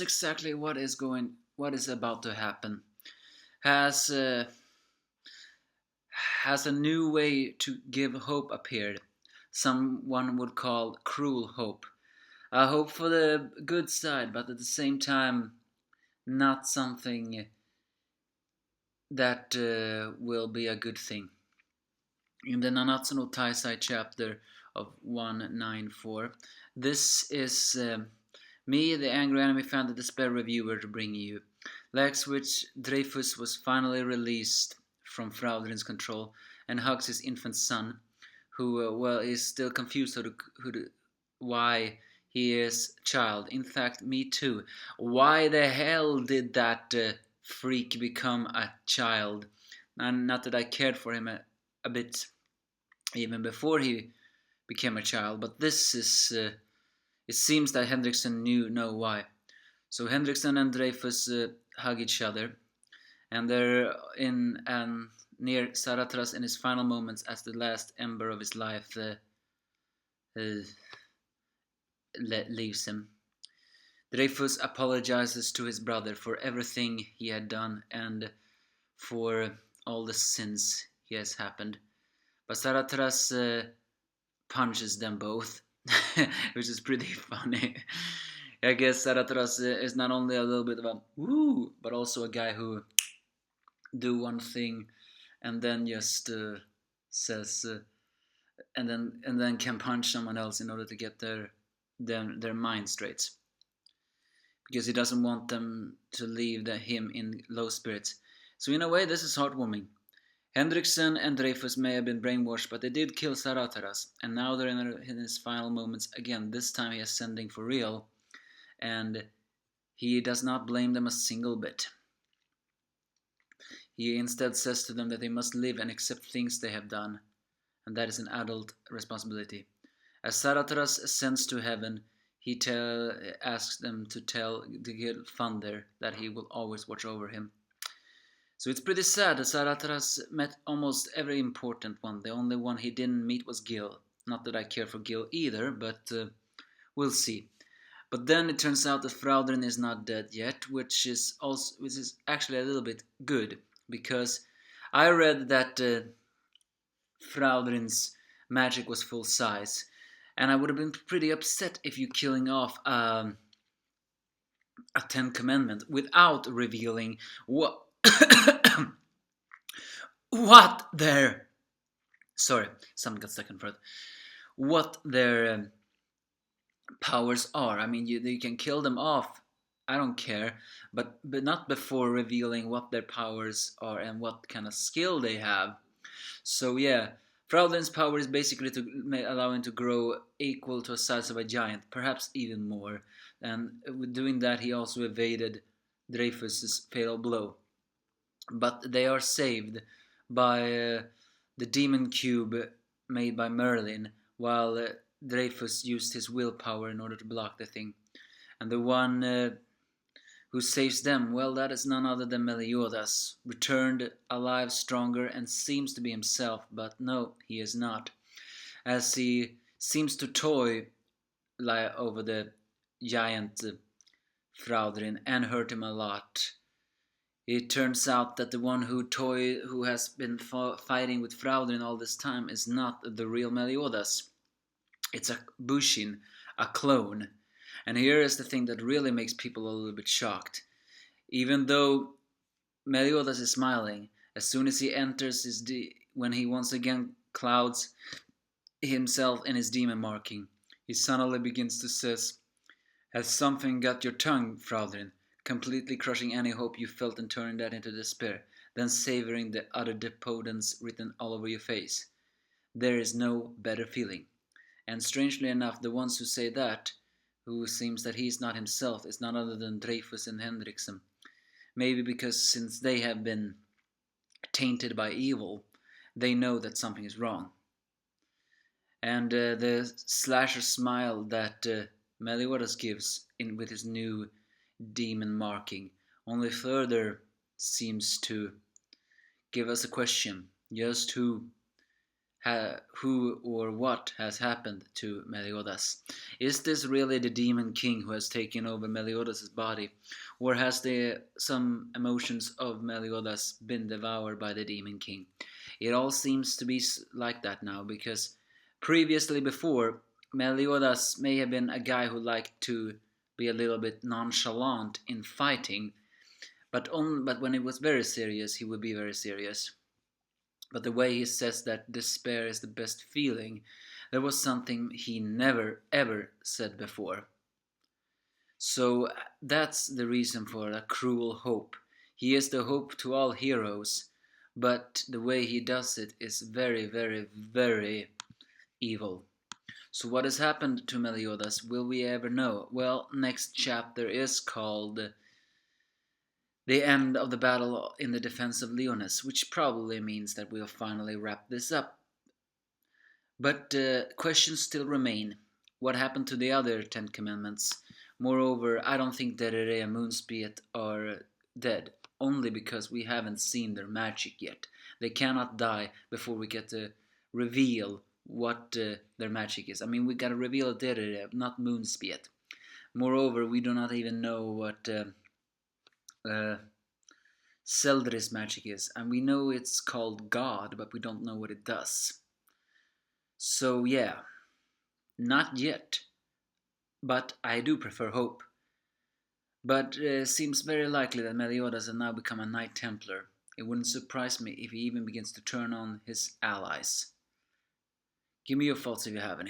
just exactly what is about to happen. Has has a new way to give hope appeared. Someone would call cruel hope. A hope for the good side, but at the same time, not something that will be a good thing. In the Nanatsu no Taizai chapter of 194, this is me, the angry anime fan, the despair reviewer, to bring you. Like which Dreyfus was finally released from Fraudrin's control and hugs his infant son, who, is still confused why he is child. In fact, me too. Why the hell did that freak become a child? And not that I cared for him a bit even before he became a child, but this is. It seems that Hendrickson know why. So Hendrickson and Dreyfus hug each other, and they're in near Saratras in his final moments as the last ember of his life leaves him. Dreyfus apologizes to his brother for everything he had done and for all the sins he has happened. But Saratras punches them both, which is pretty funny. I guess Saratras is not only a little bit of a woo, but also a guy who do one thing and then just says and then can punch someone else in order to get their mind straight, because he doesn't want them to leave him in low spirits. So in a way, this is heartwarming. Hendrickson and Dreyfus may have been brainwashed, but they did kill Sarataras, and now they're in his final moments again. This time he is sending for real, and he does not blame them a single bit. He instead says to them that they must live and accept things they have done, and that is an adult responsibility. As Sarataras ascends to heaven, he asks them to tell the good Thunder that he will always watch over him. So it's pretty sad that Sarataras met almost every important one. The only one he didn't meet was Gil. Not that I care for Gil either, but we'll see. But then it turns out that Fraudrin is not dead yet, which is actually a little bit good, because I read that Fraudrin's magic was full size, and I would have been pretty upset if you killing off a Ten Commandment without revealing what what their something got stuck in front. What their powers are. I mean, you can kill them off. I don't care, but not before revealing what their powers are and what kind of skill they have. So yeah, Fraudlin's power is basically to allow him to grow equal to the size of a giant, perhaps even more. And with doing that, he also evaded Dreyfus's fatal blow. But they are saved by the demon cube made by Merlin, while Dreyfus used his willpower in order to block the thing. And the one who saves them, well, that is none other than Meliodas, returned alive, stronger, and seems to be himself, but no, he is not, as he seems to toy over the giant Fraudrin and hurt him a lot. It turns out that the one who has been fighting with Fraudrin all this time is not the real Meliodas. It's a Bushin, a clone. And here is the thing that really makes people a little bit shocked. Even though Meliodas is smiling, as soon as he enters when he once again clouds himself in his demon marking, he suddenly begins to say, "Has something got your tongue, Fraudrin?" completely crushing any hope you felt and turning that into despair, then savoring the utter depotence written all over your face. There is no better feeling. And strangely enough, the ones who say that, who seems that he is not himself, is none other than Dreyfus and Hendrickson. Maybe because since they have been tainted by evil, they know that something is wrong. And the slasher smile that Meliodas gives with his new demon marking only further seems to give us a question: just who who or what has happened to Meliodas. Is this really the Demon King who has taken over Meliodas' body, or has some emotions of Meliodas been devoured by the Demon King? It all seems to be like that now, because previously before, Meliodas may have been a guy who liked to be a little bit nonchalant in fighting, but when it was very serious, he would be very serious. But the way he says that despair is the best feeling, that was something he never ever said before. So that's the reason for a cruel hope. He is the hope to all heroes, but the way he does it is very, very, very evil. So what has happened to Meliodas? Will we ever know? Well, next chapter is called the end of the battle in the defense of Leonis, which probably means that we'll finally wrap this up. But questions still remain. What happened to the other 10 commandments? Moreover, I don't think Derere and Moonspiet are dead, only because we haven't seen their magic yet. They cannot die before we get to reveal what their magic is. I mean, we gotta reveal Derere, not Moonspiet. Moreover, we do not even know what Seldris magic is, and we know it's called God, but we don't know what it does. So yeah, not yet, but I do prefer hope. But seems very likely that Meliodas has now become a Knight Templar. It wouldn't surprise me if he even begins to turn on his allies. Give me your thoughts if you have any.